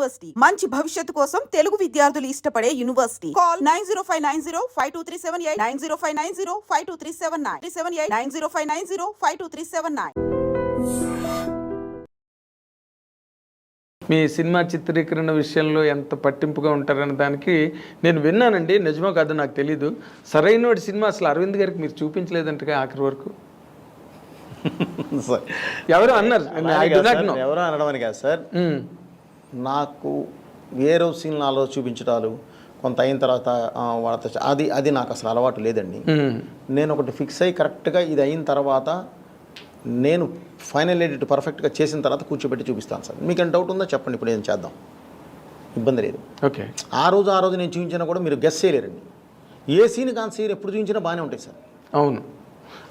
University మంచి భవిష్యత్తు కోసం తెలుగు విద్యార్థులు ఇష్టపడే యూనివర్సిటీ. కాల్ 9059052378 9059052379 9059052379. మీ సినిమా చిత్రీకరణ విషయంలో ఎంత పట్టింపుగా ఉంటారనే దానికి నేను విన్నానండి, నిజమో కాదో నాకు తెలీదు. సరైన సినిమా అసలు అరవింద్ గారికి మీరు చూపించలేదంటగా ఆఖరి వరకు ఎవరు అన్నారు? ఎవరో అనడం అని కాదు సార్, నాకు వేరే సీన్లలో చూపించడాలు కొంత అయిన తర్వాత వాళ్ళతో అది నాకు అసలు అలవాటు లేదండి. నేను ఒకటి ఫిక్స్ అయ్యి కరెక్ట్గా ఇది అయిన తర్వాత నేను ఫైనల్ ఎడిట్ పర్ఫెక్ట్గా చేసిన తర్వాత కూర్చోబెట్టి చూపిస్తాను సార్. మీకు డౌట్ ఉందో చెప్పండి, ఇప్పుడు ఏం చేద్దాం, ఇబ్బంది లేదు. ఓకే, ఆ రోజు నేను చూపించినా కూడా మీరు గెస్ చేయలేరండి. ఏ సీన్ కాని సీన్ ఎప్పుడు చూపించినా బాగానే ఉంటాయి సార్. అవును,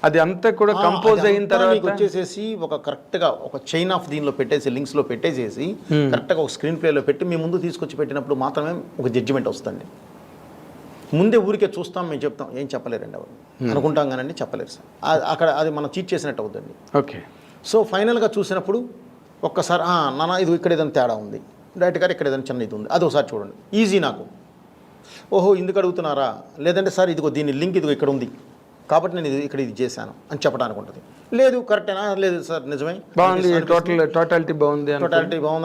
అది అంతా కూడా కంపోజ్ అయిన తర్వాత మీకు వచ్చేసేసి ఒక కరెక్ట్గా ఒక చైన్ ఆఫ్ దీనిలో పెట్టేసి లింక్స్లో పెట్టేసేసి కరెక్ట్గా ఒక స్క్రీన్ ప్లేలో పెట్టి మీ ముందు తీసుకొచ్చి పెట్టినప్పుడు మాత్రమే ఒక జడ్జిమెంట్ వస్తుంది. ముందే ఊరికే చూస్తాం, మేము చెప్తాం, ఏం చెప్పలేరండి ఎవరు అనుకుంటాం కానండి, చెప్పలేరు సార్. అక్కడ అది మనం చీట్ చేసినట్టు అవుతుంది. ఓకే, సో ఫైనల్గా చూసినప్పుడు ఒక్కసారి నాన్న ఇది ఇక్కడ ఏదైనా తేడా ఉంది, డైరెక్ట్ గారు ఇక్కడ ఏదైనా చిన్న ఇది ఉంది, అది ఒకసారి చూడండి, ఈజీ నాకు. ఓహో ఇందుకు అడుగుతున్నారా, లేదంటే సార్ ఇదిగో దీని లింక్ ఇదిగో ఇక్కడ ఉంది కాబట్టి నేను ఇది చేశాను అని చెప్పడానికి ఉంటుంది. లేదు కరెక్టేనా, లేదు సార్ నిజమే బాగుంది, టోటాలిటీ బాగుంది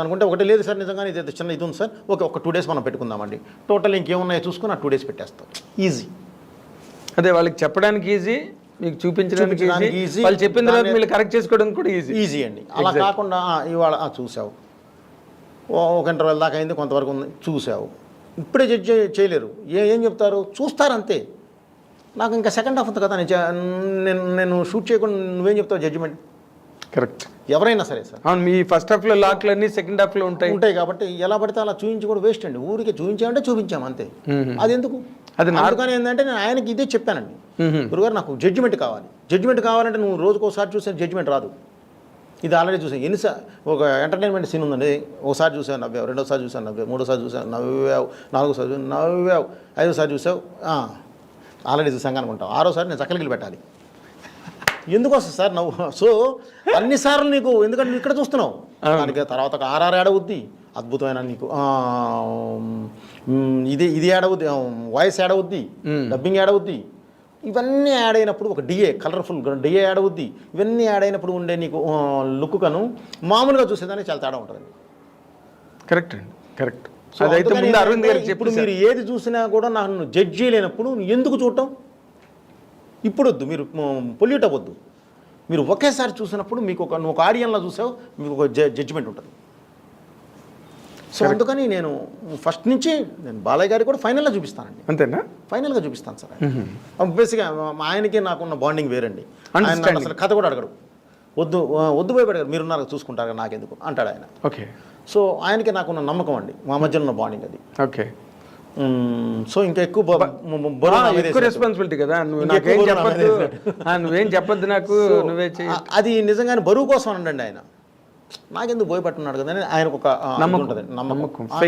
అనుకుంటే ఒకటి, లేదు సార్ నిజంగానే ఇది చిన్న ఇది ఉంది సార్, ఓకే ఒక 2 days మనం పెట్టుకుందామండి, టోటల్ ఇంకేమున్నాయో చూసుకుని 2 days పెట్టేస్తాం, ఈజీ. అదే వాళ్ళకి చెప్పడానికి ఈజీ, మీకు చూపించడానికి ఈజీ, వాళ్ళు చెప్పిన తర్వాత మీరు కరెక్ట్ చేసుకోవడం కూడా ఈజీ అండి. అలా కాకుండా ఇవాళ చూసావు, ఒక ఇంటర్వెల్ దాకా అయింది, కొంతవరకు ఉంది చూసావు, ఇప్పుడే జడ్జ్ చేయలేరు. ఏం చెప్తారు, చూస్తారు అంతే. నాకు ఇంకా సెకండ్ హాఫ్ ఉంది కదా, నేను షూట్ చేయకుండా నువ్వేం చెప్తావు జడ్జిమెంట్? కరెక్ట్, ఎవరైనా సరే సార్. అవును, మీ ఫస్ట్ హాఫ్లో లాక్లన్నీ సెకండ్ హాఫ్లో ఉంటాయి కాబట్టి ఎలా పడితే అలా చూపించి కూడా వేస్ట్ అండి. ఊరికే చూపించామంటే చూపించాము అంతే. అది ఎందుకు? అది నాలుగానే ఏంటంటే నేను ఆయనకి ఇదే చెప్పానండి, గురుగారు నాకు జడ్జిమెంట్ కావాలంటే నువ్వు రోజుకోసారి చూసే జడ్జిమెంట్ రాదు. ఇది ఆల్రెడీ చూసాను ఎన్నిసార్లు. ఒక ఎంటర్టైన్మెంట్ సీన్ ఉందండి, ఒకసారి చూసావు నవ్వావు, రెండోసారి చూసావు నవ్వావు, మూడోసారి చూసావు నవ్వావు, నాలుగోసారి నవ్వావు, ఐదోసారి చూసావు ఆల్రెడీ చూసాం అనుకుంటావు, ఆరోసారి నేను చక్కలికి పెట్టాలి. ఎందుకు వస్తుంది సార్ నవ్వు? సో అన్నిసార్లు నీకు ఎందుకంటే నువ్వు ఇక్కడ చూస్తున్నావు, దానికి తర్వాత ఒక ఆర్ఆర్ యాడ్ అవుద్ది, అద్భుతమైన నీకు ఇది యాడ్ అవుద్ది, వాయిస్ యాడ్ అవుద్ది, డబ్బింగ్ యాడ్ అవుద్ది, ఇవన్నీ యాడ్ అయినప్పుడు ఒక డిఏ కలర్ఫుల్ డిఏ యాడ్ అవుద్ది. ఇవన్నీ యాడ్ అయినప్పుడు ఉండే నీకు లుక్ కను మామూలుగా చూసేదానికి చాలా తేడా ఉంటుందండి. కరెక్ట్ అండి, కరెక్ట్. అదైతే ముందు అరవింద్ గారికి ఇప్పుడు మీరు ఏది చూసినా కూడా నన్ను జడ్జ్ చేయలేనప్పుడు ఎందుకు చూడటం? ఇప్పుడు వద్దు, మీరు పొల్యూట్ అవ్వద్దు. మీరు ఒకేసారి చూసినప్పుడు మీకు ఒక ఆడియన్లో చూసావు, మీకు ఒక జడ్జిమెంట్ ఉంటుంది. సో అందుకని నేను ఫస్ట్ నుంచి నేను బాలయ్య గారికి కూడా ఫైనల్గా చూపిస్తానండి. అంతేనా? ఫైనల్గా చూపిస్తాను సార్. బేసిక్గా ఆయనకి నాకున్న బాండింగ్ వేరండి. ఆయన అసలు కథ కూడా అడగడు, వద్దు భయపడగారు, మీరున్నారు చూసుకుంటారు నాకెందుకు అంటాడు ఆయన. ఓకే, సో ఆయనకి నాకున్న నమ్మకం అండి, మా మధ్యలో ఉన్న బాండింగ్ అది. ఓకే, సో ఇంకా ఎక్కువ రెస్పాన్సిబిలిటీ కదా, నువ్వేం చెప్పద్దు నాకు, నువ్వే అది నిజంగానే బరువు కోసం అనండి ఆయన. నాకెందుకు భయపట్టున్నాడు కదా అని ఆయనకు ఒక ఉంటుంది,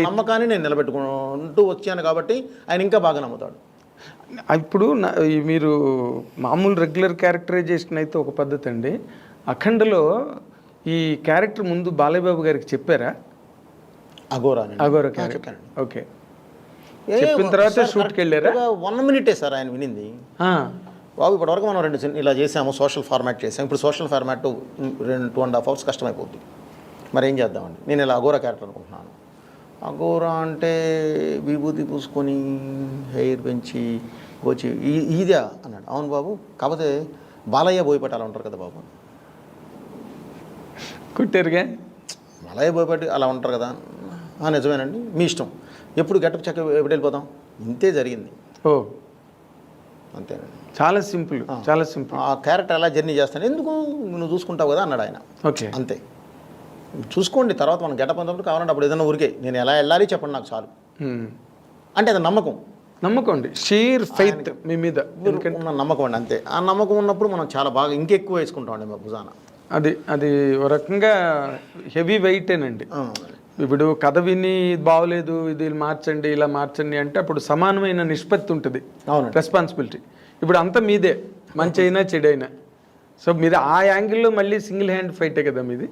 నమ్మకాన్ని నేను నిలబెట్టుకుంటూ వచ్చాను కాబట్టి ఆయన ఇంకా బాగా నమ్ముతాడు. ఇప్పుడు మీరు మామూలు రెగ్యులర్ క్యారెక్టరైజేషన్ అయితే ఒక పద్ధతి అండి, అఖండలో ఈ క్యారెక్టర్ ముందు బాలయ్య బాబు గారికి చెప్పారా? అఘోరా క్యారెక్టర్. ఓకే, చెప్పిన తర్వాత షూట్కి వెళ్ళారా? 1 minute సార్ ఆయన వినింది. బాబు ఇప్పటివరకు మనం 2 ఇలా చేసాము, సోషల్ ఫార్మాట్ చేసాము, ఇప్పుడు సోషల్ ఫార్మాట్ 2.5 hours కష్టమైపోద్ది, మరి ఏం చేద్దామండి, నేను ఇలా అఘోరా క్యారెక్టర్ అనుకుంటున్నాను. అఘోరా అంటే విభూతి పూసుకొని హెయిర్ పెంచి వచ్చి ఇదా అన్నాడు. అవును బాబు, కాకపోతే బాలయ్య బోయపట్టాలి ఉంటారు కదా బాబు. కుట్టారుగా, బాలయ్య బోయపట్టి అలా ఉంటారు కదా. నిజమేనండి, మీ ఇష్టం, ఎప్పుడు గెటప్ చెక్క ఎప్పుడు వెళ్ళిపోతాం, ఇంతే జరిగింది. ఓ అంతేనండి, చాలా సింపుల్, చాలా సింపుల్. ఆ క్యారెక్టర్ ఎలా జర్నీ చేస్తాను, ఎందుకు నువ్వు చూసుకుంటావు కదా అన్నాడు ఆయన. ఓకే, అంతే, చూసుకోండి, తర్వాత మనం గెటప్ అంతప్పుడు కావాలంటే అప్పుడు ఏదైనా ఊరికే నేను ఎలా వెళ్ళాలి చెప్పండి నాకు చాలు అంటే అది నమ్మకం అండి, షీర్ ఫెయిత్ మీ మీద ఉన్న నమ్మకం అండి, అంతే. ఆ నమ్మకం ఉన్నప్పుడు మనం చాలా బాగా ఇంకెక్కువ వేసుకుంటామండి మా భుజాన. అది ఒక రకంగా హెవీ వెయిటేనండి. ఇప్పుడు కథ విని బాగోలేదు, ఇది మార్చండి, ఇలా మార్చండి అంటే అప్పుడు సమానమైన నిష్పత్తి ఉంటుంది రెస్పాన్సిబిలిటీ. ఇప్పుడు అంతా మీదే, మంచి అయినా చెడు అయినా. సో మీరు ఆ యాంగిల్లో మళ్ళీ సింగిల్ హ్యాండ్ ఫైటే కదా మీది.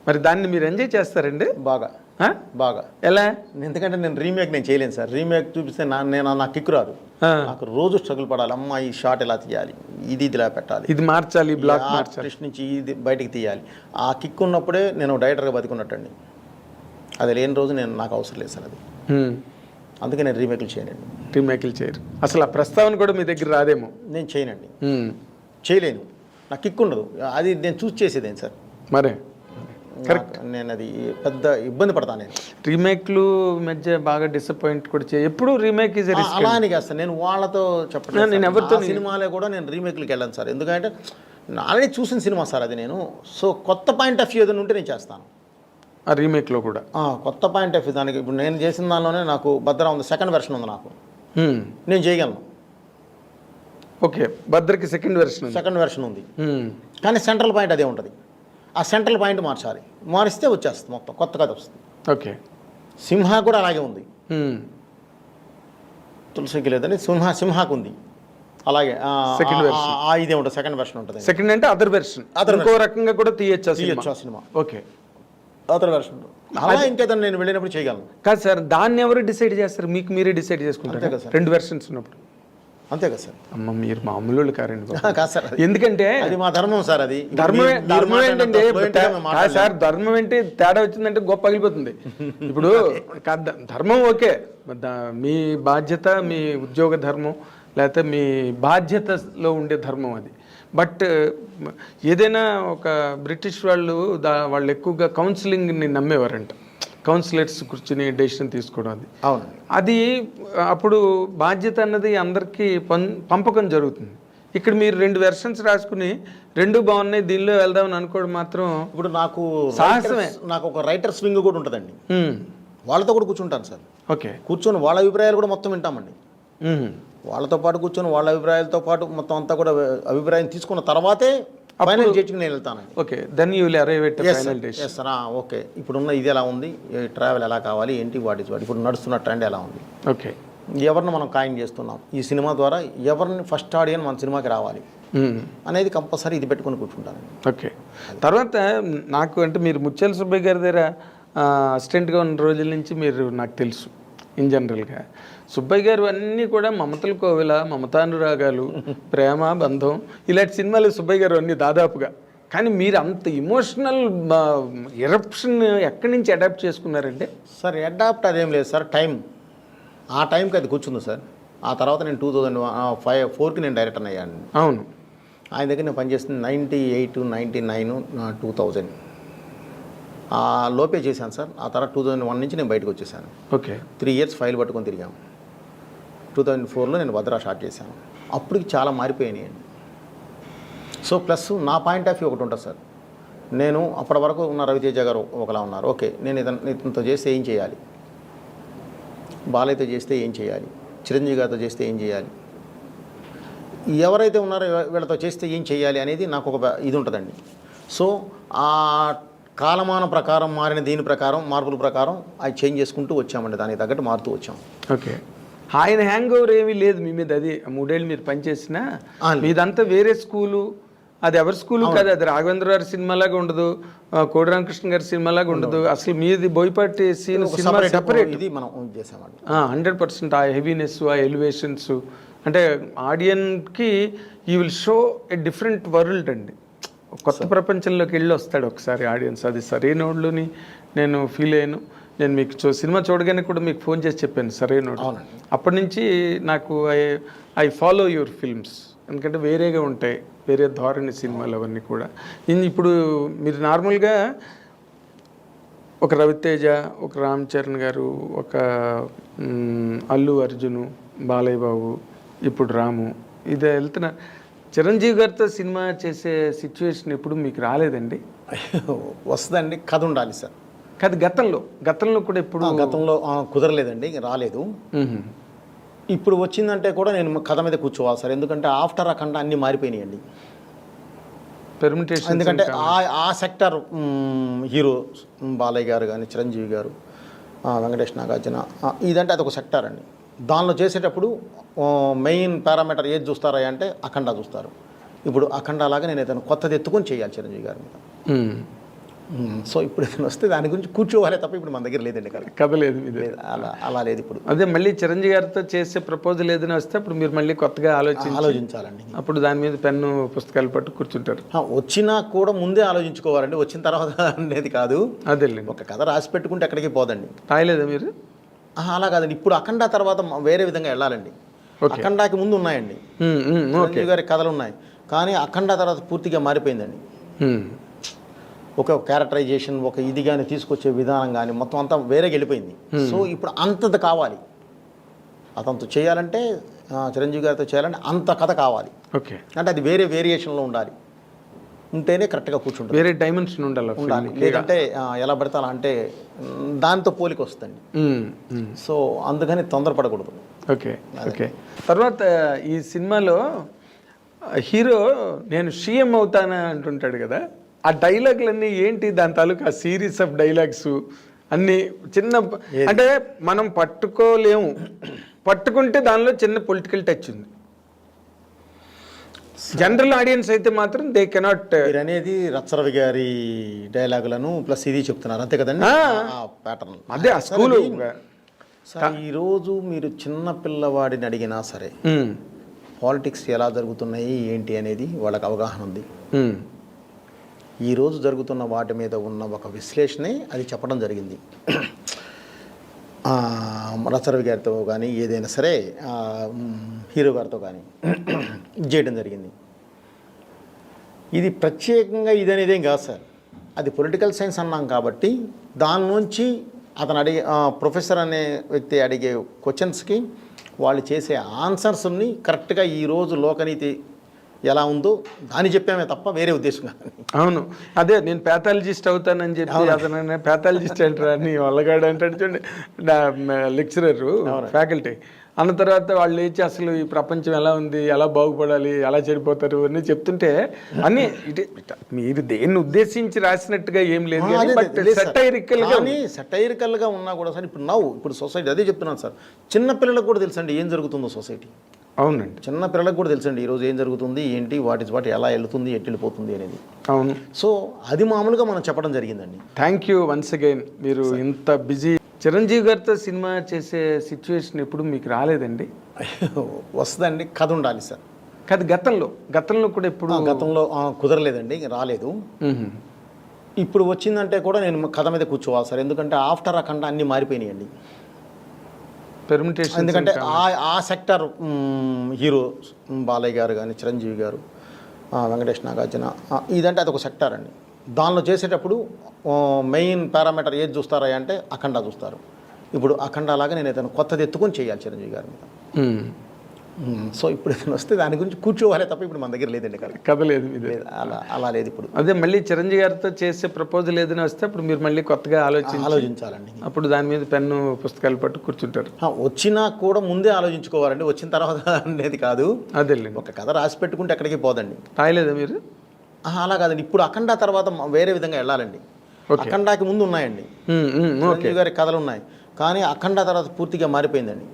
మరి దాన్ని మీరు ఎంజాయ్ చేస్తారండి? బాగా ఆ? బాగా. ఎలా? ఎందుకంటే నేను రీమేక్ నేను చేయలేను సార్. రీమేక్ చూపిస్తే నాకు కిక్కు రాదు. నాకు రోజు స్ట్రగుల్ పడాలి. అమ్మ ఈ షాట్ ఎలా తీయాలి, ఇది ఇలా పెట్టాలి, ఇది మార్చాలి, బ్లాక్ మార్చాలి, ఆర్టిస్ట్ నుంచి ఇది బయటికి తీయాలి. ఆ కిక్ ఉన్నప్పుడే నేను డైరెక్టర్గా బతికున్నట్టండి. అది లేని రోజు నాకు అవసరం లేదు సార్ అది. అందుకే నేను రీమేక్లు చేయనండి. రీమేక్లు చేయరు అసలు? ఆ ప్రస్తావన కూడా మీ దగ్గర రాదేమో? నేను చేయనండి, చేయలేను. నాకు కిక్ ఉండదు. అది నేను చూస్ చేసేదేం సార్. మరే కరెక్ట్. నేను అది పెద్ద ఇబ్బంది పడతాను. నేను రీమేక్లు మధ్య బాగా డిసప్పాయింట్ కూడా ఎప్పుడు రీమేక్ ఈజ్ అలా అని కాదు సార్. నేను వాళ్ళతో చెప్పలేదు. నేను ఎవరితో సినిమాలే కూడా నేను రీమేక్లకి వెళ్ళాను సార్. ఎందుకంటే ఆల్రెడీ చూసిన సినిమా సార్ అది. నేను సో కొత్త పాయింట్ ఆఫ్ వ్యూ ఏదైనా ఉంటే నేను చేస్తాను ఆ రీమేక్లో కూడా. కొత్త పాయింట్ ఆఫ్ వ్యూ దానికి. ఇప్పుడు నేను చేసిన దానిలోనే నాకు భద్ర ఉంది, సెకండ్ వెర్షన్ ఉంది. నాకు నేను చేయగలను. ఓకే, భద్రకి సెకండ్ వెర్షన్ ఉంది. కానీ సెంట్రల్ పాయింట్ అదే ఉంటుంది. ఆ సెంట్రల్ పాయింట్ మార్చాలి. మారిస్తే వచ్చేస్తుంది, మొత్తం కొత్త కథ వస్తుంది. ఓకే. సింహ కూడా అలాగే ఉంది. తులసికి లేదని సింహాకు ఉంది అలాగే. ఇదే ఉంటుంది, సెకండ్ వెర్షన్ ఉంటుంది. సెకండ్ అంటే అదర్ వెర్షన్, ఇంకో రకంగా కూడా తీయచ్చు ఆ సినిమా. Okay, other version. అలా ఇంకేదైనా నేను వెళ్ళినప్పుడు చేయగలను. కాదు సార్, దాన్ని ఎవరు డిసైడ్ చేస్తారు? మీకు మీరే డిసైడ్ చేసుకుంటారు కదా రెండు వెర్షన్స్ ఉన్నప్పుడు? అంతే కదా సార్. అమ్మ, మీరు మామూలు కారండి. కాదు సార్, ఎందుకంటే అది మా ధర్మం సార్. అది ధర్మం ఏంటంటే సార్, ధర్మం ఏంటి తేడా వచ్చిందంటే గొప్ప పగిలిపోతుంది. ఇప్పుడు ధర్మం ఓకే, మీ బాధ్యత, మీ ఉద్యోగ ధర్మం, లేకపోతే మీ బాధ్యతలో ఉండే ధర్మం అది. బట్ ఏదైనా ఒక బ్రిటిష్ వాళ్ళు ఎక్కువగా కౌన్సిలింగ్ని నమ్మేవారంట. కౌన్సిలర్స్ కూర్చుని డెసిషన్ తీసుకోవడం అది. అవును, అది అప్పుడు బాధ్యత అన్నది అందరికీ పంపకం జరుగుతుంది. ఇక్కడ మీరు రెండు వెర్షన్స్ రాసుకుని రెండు బాగున్నాయి దీనిలో వెళ్దామని అనుకోవడం మాత్రం ఇప్పుడు నాకు సాహసమే. నాకు ఒక రైటర్స్ వింగ్ కూడా ఉంటుందండి. వాళ్ళతో కూడా కూర్చుంటాను సార్. ఓకే, కూర్చొని వాళ్ళ అభిప్రాయాలు కూడా మొత్తం వింటామండి. వాళ్ళతో పాటు కూర్చొని వాళ్ళ అభిప్రాయాలతో పాటు మొత్తం అంతా కూడా అభిప్రాయం తీసుకున్న తర్వాతే ఫైనల్ జడ్జికి నేను వెళ్తానండి. Okay, then you will arrive at final decision. Sir okay, ఇప్పుడున్న ఇది ఎలా ఉంది, ట్రావెల్ ఎలా కావాలి, ఏంటి, వాట్ ఇప్పుడు నడుస్తున్న ట్రెండ్ ఎలా ఉంది, ఓకే, ఎవరిని మనం ఖాయం చేస్తున్నాం, ఈ సినిమా ద్వారా ఎవరిని ఫస్ట్ ఆడియన్స్ మన సినిమాకి రావాలి అనేది కంపల్సరీ ఇది పెట్టుకొని కూర్చుంటాను. ఓకే, తర్వాత నాకు అంటే మీరు ముత్యాల సుబ్బయ్య గారి దగ్గర అసిస్టెంట్గా ఉన్న రోజుల నుంచి మీరు నాకు తెలుసు. ఇన్ జనరల్గా సుబ్బయ్య గారు అన్నీ కూడా మమతల కోవిల, మమతానురాగాలు, ప్రేమ, బంధం, ఇలాంటి సినిమాలు సుబ్బయ్య గారు అన్నీ దాదాపుగా. కానీ మీరు అంత ఇమోషనల్ ఎరప్షన్ ఎక్కడి నుంచి అడాప్ట్ చేసుకున్నారంటే? సార్ అడాప్ట్ అదేం లేదు సార్, టైం ఆ టైంకి అది కూర్చుంది సార్. ఆ తర్వాత నేను 2004కి నేను డైరెక్టర్ అయ్యాను. అవును, ఆయన దగ్గర నేను పనిచేస్తుంది 98, 99, 2000 ఆ లోపే చేశాను సార్. ఆ తర్వాత 2001 నుంచి నేను బయటకు వచ్చేసాను. ఓకే, 3 ఇయర్స్ ఫైల్ పట్టుకొని తిరిగాము. 2004లో నేను భద్రా స్టార్ట్ చేశాను. అప్పటికి చాలా మారిపోయినాయి. సో ప్లస్ నా పాయింట్ ఆఫ్ వ్యూ ఒకటి ఉంటుంది సార్. నేను అప్పటి వరకు ఉన్న రవితేజ గారు ఒకలా ఉన్నారు. ఓకే, నేను ఇతనితో చేస్తే ఏం చేయాలి, బాలయ్యతో చేస్తే ఏం చేయాలి, చిరంజీవి గారితో చేస్తే ఏం చేయాలి, ఎవరైతే ఉన్నారో వీళ్ళతో చేస్తే ఏం చేయాలి అనేది నాకు ఒక ఇది ఉంటుందండి. సో ఆ కాలమాన ప్రకారం మారిన దీని ప్రకారం మార్పుల ప్రకారం అది చేంజ్ చేసుకుంటూ వచ్చామండి. దానికి తగ్గట్టు మారుతూ వచ్చాం. ఓకే, ఆయన హ్యాంగ్ ఓవర్ ఏమీ లేదు మీ మీద. అది 3 ఏళ్ళు మీరు పనిచేసినా మీదంతా వేరే స్కూలు. అది ఎవరి స్కూలు కాదు, అది రాఘవేంద్ర గారి సినిమాలాగా ఉండదు, కోడి రామకృష్ణ గారి సినిమాలాగా ఉండదు. అసలు మీది బోయపాటి సినిమా సెపరేట్. ఇది మనం చేసామండి 100%. ఆ హెవీనెస్, ఆ ఎలివేషన్స్, అంటే ఆడియన్స్కి you will show a different world అండి. కొత్త ప్రపంచంలోకి వెళ్ళి వస్తాడు ఒకసారి ఆడియన్స్. అది సరైనోళ్ళని నేను ఫీల్ అయ్యాను. నేను మీకు సినిమా చూడగానే కూడా మీకు ఫోన్ చేసి చెప్పాను సరైనోడు. అప్పటి నుంచి నాకు ఐ ఫాలో యువర్ ఫిల్మ్స్. ఎందుకంటే వేరేగా ఉంటాయి, వేరే ధోరణి సినిమాలు అవన్నీ కూడా. ఇప్పుడు మీరు నార్మల్గా ఒక రవితేజ, ఒక రామ్ చరణ్ గారు, ఒక అల్లు అర్జును, బాలయ్య బాబు, ఇప్పుడు రాము, ఇది వెళ్తున్నా. చిరంజీవి గారితో సినిమా చేసే సిచ్యువేషన్ ఎప్పుడు మీకు రాలేదండి? వస్తుందండి, కథ ఉండాలి సార్. కథ గతంలో కూడా ఎప్పుడు? గతంలో కుదరలేదండి, రాలేదు. ఇప్పుడు వచ్చిందంటే కూడా నేను కథ మీద కూర్చోవాలి సార్. ఎందుకంటే ఆఫ్టర్ అఖండ అన్నీ మారిపోయినాయండి పెర్మిటేషన్. ఎందుకంటే ఆ సెక్టర్ హీరో బాలయ్య గారు కానీ, చిరంజీవి గారు, వెంకటేష్ నాగార్జున, ఇదంటే అదొక సెక్టర్ అండి. దానిలో చేసేటప్పుడు మెయిన్ పారామీటర్ ఏది చూస్తారా అంటే అఖండ చూస్తారు. ఇప్పుడు అఖండ లాగా నేను ఏదైనా కొత్తది ఎత్తుకొని చేయాలి చిరంజీవి గారి మీద. సో ఇప్పుడు ఏదైనా వస్తే దాని గురించి కూర్చోవాలే తప్ప ఇప్పుడు మన దగ్గర లేదండి కదా. కథ లేదు ఇది. అలా లేదు ఇప్పుడు. అదే మళ్ళీ చిరంజీవి గారితో చేసే ప్రపోజల్ ఏదైనా వస్తే అప్పుడు మీరు మళ్ళీ కొత్తగా ఆలోచించాలండి. అప్పుడు దాని మీద పెన్ను పుస్తకాలు పట్టు కూర్చుంటారు. వచ్చినా కూడా ముందే ఆలోచించుకోవాలండి, వచ్చిన తర్వాత అనేది కాదు. అదేలేండి. ఒక కథ రాసి పెట్టుకుంటే ఎక్కడికి పోదండి. రాయలేదా మీరు? అలా కాదండి, ఇప్పుడు అఖండ తర్వాత వేరే విధంగా వెళ్ళాలండి. అఖండాకి ముందు ఉన్నాయండి, చిరంజీవి గారి కథలు ఉన్నాయి, కానీ అఖండ తర్వాత పూర్తిగా మారిపోయిందండి. ఒక క్యారెక్టరైజేషన్, ఒక ఇది కానీ తీసుకొచ్చే విధానం కానీ మొత్తం అంతా వేరేగా వెళ్ళిపోయింది. సో ఇప్పుడు అంతది కావాలి, అతనితో చేయాలంటే, చిరంజీవి గారితో చేయాలంటే అంత కథ కావాలి. ఓకే, అంటే అది వేరే వేరియేషన్లో ఉండాలి, ఉంటేనే కరెక్ట్గా కూర్చుంటుంది. వేరే డైమెన్షన్ ఉండాలి. లేదంటే ఎలా పడితే అలా అంటే దాంతో పోలిక వస్తుంది. సో అందుకని తొందరపడకూడదు. Okay okay. తర్వాత ఈ సినిమాలో హీరో నేను సీఎం అవుతానా అంటుంటాడు కదా, ఆ డైలాగులన్నీ ఏంటి? దాని తాలూకా సిరీస్ ఆఫ్ డైలాగ్స్ అన్నీ చిన్న, అంటే మనం పట్టుకోలేము, పట్టుకుంటే దానిలో చిన్న పొలిటికల్ టచ్ ఉంది. జనరల్ ఆడియన్స్ అయితే మాత్రం దే కెనాట్. అనేది రచ్చరవి గారి డైలాగులను ప్లస్ ఇది చెప్తున్నారు అంతే కదండి, ప్యాటర్న్ అదే ఆ స్కూలు. ఈరోజు మీరు చిన్న పిల్లవాడిని అడిగినా సరే పాలిటిక్స్ ఎలా జరుగుతున్నాయి ఏంటి అనేది వాళ్ళకి అవగాహన ఉంది. ఈరోజు జరుగుతున్న వాటి మీద ఉన్న ఒక విశ్లేషణే అది చెప్పడం జరిగింది. రచరవి గారితో కానీ ఏదైనా సరే హీరో గారితో కానీ చేయడం జరిగింది. ఇది ప్రత్యేకంగా ఇదనేదేం కాదు సార్, అది పొలిటికల్ సైన్స్ అన్నాం కాబట్టి దాని నుంచి అతను అడిగే ప్రొఫెసర్ అనే వ్యక్తి అడిగే క్వశ్చన్స్కి వాళ్ళు చేసే ఆన్సర్స్ని కరెక్ట్గా ఈరోజు లోకనీతి ఎలా ఉందో దాన్ని చెప్పామే తప్ప వేరే ఉద్దేశం కాదు. అవును, అదే నేను ప్యాథాలజిస్ట్ అవుతానని చెప్పి అతను ప్యాథాలజిస్ట్ అంటారు అని వాళ్ళగాడు అంటాడు చూడండి, లెక్చరర్ ఫ్యాకల్టీ అన్న తర్వాత వాళ్ళు లేచి అసలు ఈ ప్రపంచం ఎలా ఉంది, ఎలా బాగుపడాలి, ఎలా చెడిపోతారు అని చెప్తుంటే అన్నీ మీరు దేన్ని ఉద్దేశించి రాసినట్టుగా ఏం లేదు, సటైరికల్గా ఉన్నా కూడా సార్. ఇప్పుడు సొసైటీ అదే చెప్తున్నాను సార్, చిన్నపిల్లలకు కూడా తెలుసండి ఏం జరుగుతుందో సొసైటీ. అవునండి, చిన్న పిల్లలకు కూడా తెలుసండి ఈరోజు ఏం జరుగుతుంది ఏంటి, వాటి ఎలా వెళ్తుంది, ఎటు వెళ్ళిపోతుంది అనేది. అవును, సో అది మామూలుగా మనం చెప్పడం జరిగిందండి. Thank you once again. మీరు ఇంత బిజీ. చిరంజీవి గారితో సినిమా చేసే సిచ్యువేషన్ ఎప్పుడు మీకు రాలేదండి? వస్తుందండి, కథ ఉండాలి సార్. కథ గతంలో కూడా ఎప్పుడు? గతంలో కుదరలేదండి, రాలేదు. ఇప్పుడు వచ్చిందంటే కూడా నేను కథ మీద కూర్చోవాలి సార్, ఎందుకంటే ఆఫ్టర్ అఖండ అన్నీ మారిపోయినాయండి. ఎందుకంటే ఆ సెక్టర్ హీరో బాలయ్య గారు కానీ చిరంజీవి గారు, వెంకటేష్ నాగార్జున, ఇదంటే అదొక సెక్టార్ అండి. దానిలో చేసేటప్పుడు మెయిన్ పారామీటర్ ఏది చూస్తారా అంటే అఖండ చూస్తారు. ఇప్పుడు అఖండ లాగా నేను ఏదైనా కొత్తది ఎత్తుకొని చేయాలి చిరంజీవి గారి మీద. సో ఇప్పుడు ఏదైనా వస్తే దాని గురించి కూర్చోవాలే తప్ప ఇప్పుడు మన దగ్గర లేదండి కదా. కథ లేదు. అలా లేదు ఇప్పుడు. అదే మళ్ళీ చిరంజీవి గారితో చేసే ప్రపోజల్ ఏదైనా వస్తే అప్పుడు మీరు మళ్ళీ కొత్తగా ఆలోచించాలండి. అప్పుడు దాని మీద పెన్ను పుస్తకాలు పట్టు కూర్చుంటారు. వచ్చినా కూడా ముందే ఆలోచించుకోవాలండి, వచ్చిన తర్వాత అనేది కాదు. అదేలేండి. ఒక కథ రాసి పెట్టుకుంటే ఎక్కడికి పోదండి. రాయలేదా మీరు? అలా కాదండి, ఇప్పుడు అఖండ తర్వాత వేరే విధంగా వెళ్ళాలండి. అఖండాకి ముందు ఉన్నాయండి, చిరంజీవి గారి కథలు ఉన్నాయి, కానీ అఖండ తర్వాత పూర్తిగా మారిపోయిందండి.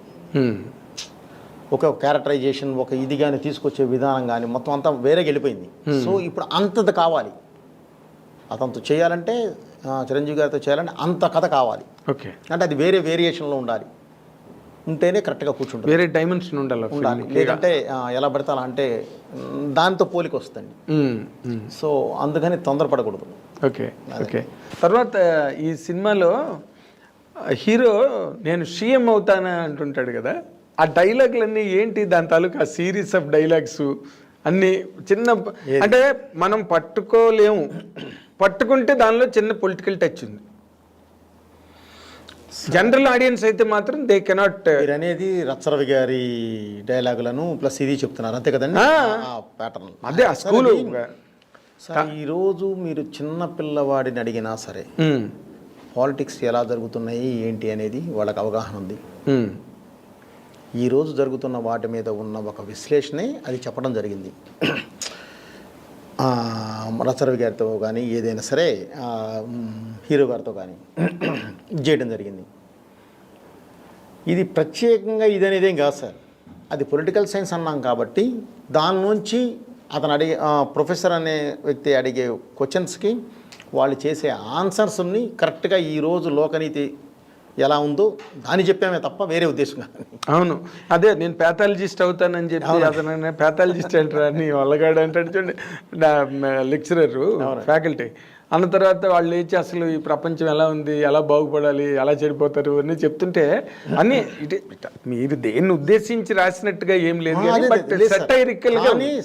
ఒక క్యారెక్టరైజేషన్, ఒక ఇది కానీ తీసుకొచ్చే విధానం కానీ మొత్తం అంతా వేరేగా వెళ్ళిపోయింది. సో ఇప్పుడు అంతది కావాలి, అతనితో చేయాలంటే, చిరంజీవి గారితో చేయాలంటే అంత కథ కావాలి. ఓకే, అంటే అది వేరే వేరియేషన్లో ఉండాలి, ఉంటేనే కరెక్ట్గా కూర్చుంటుంది. వేరే డైమెన్షన్ ఉండాలి. లేదంటే ఎలా పడితే అలా అంటే దాంతో పోలిక వస్తుంది. సో అందుకని తొందరపడకూడదు. Okay okay. తర్వాత ఈ సినిమాలో హీరో నేను సీఎం అవుతానా అంటుంటాడు కదా, ఆ డైలాగులన్నీ ఏంటి? దాని తాలూకా సిరీస్ ఆఫ్ డైలాగ్స్ అన్నీ చిన్న, అంటే మనం పట్టుకోలేము, పట్టుకుంటే దానిలో చిన్న పొలిటికల్ టచ్ ఉంది. జనరల్ ఆడియన్స్ అయితే మాత్రం దే కెనాట్. అనేది రచ్చరవి గారి డైలాగులను ప్లస్ ఇది చెప్తున్నారు అంతే కదండి, ప్యాటర్న్. అదే ఆ స్కూలు. ఈరోజు మీరు చిన్న పిల్లవాడిని అడిగినా సరే పాలిటిక్స్ ఎలా జరుగుతున్నాయి ఏంటి అనేది వాళ్ళకి అవగాహన ఉంది. ఈరోజు జరుగుతున్న వాటి మీద ఉన్న ఒక విశ్లేషణే అది చెప్పడం జరిగింది. రచరవి గారితో కానీ ఏదైనా సరే హీరో గారితో కానీ చేయడం జరిగింది. ఇది ప్రత్యేకంగా ఇదనేదేం కాదు సార్, అది పొలిటికల్ సైన్స్ అన్నాం కాబట్టి దాని నుంచి అతను అడిగే ప్రొఫెసర్ అనే వ్యక్తి అడిగే క్వశ్చన్స్కి వాళ్ళు చేసే ఆన్సర్స్ని కరెక్ట్గా ఈరోజు లోకనీతి ఎలా ఉందో దాన్ని చెప్పామే తప్ప వేరే ఉద్దేశం కాదు. అవును, అదే నేను ప్యాథాలజిస్ట్ అవుతానని చెప్పి అతను ప్యాథాలజిస్ట్ అంటారా నీ వల్లగాడు అంటాడు చూడండి లెక్చరర్ ఫ్యాకల్టీ అన్న తర్వాత వాళ్ళు లేచి అసలు ఈ ప్రపంచం ఎలా ఉంది, ఎలా బాగుపడాలి, ఎలా చెడిపోతారు అని చెప్తుంటే అన్నీ మీరు దేన్ని ఉద్దేశించి రాసినట్టుగా ఏం లేదు బట్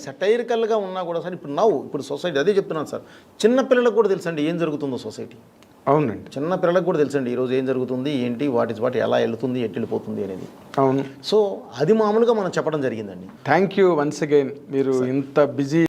సటైరికల్గా ఉన్నా కూడా సార్ ఇప్పుడు సొసైటీ అదే చెప్తున్నాను సార్, చిన్న పిల్లలకు కూడా తెలుసండి ఏం జరుగుతుందో సొసైటీ. అవునండి, చిన్న పిల్లలకు కూడా తెలుసండి ఈరోజు ఏం జరుగుతుంది, ఏంటి, వాటి ఎలా వెళ్తుంది, ఎటు వెళ్ళిపోతుంది అనేది. అవును, సో అది మామూలుగా మనం చెప్పడం జరిగిందండి. Thank you once again. మీరు ఇంత బిజీ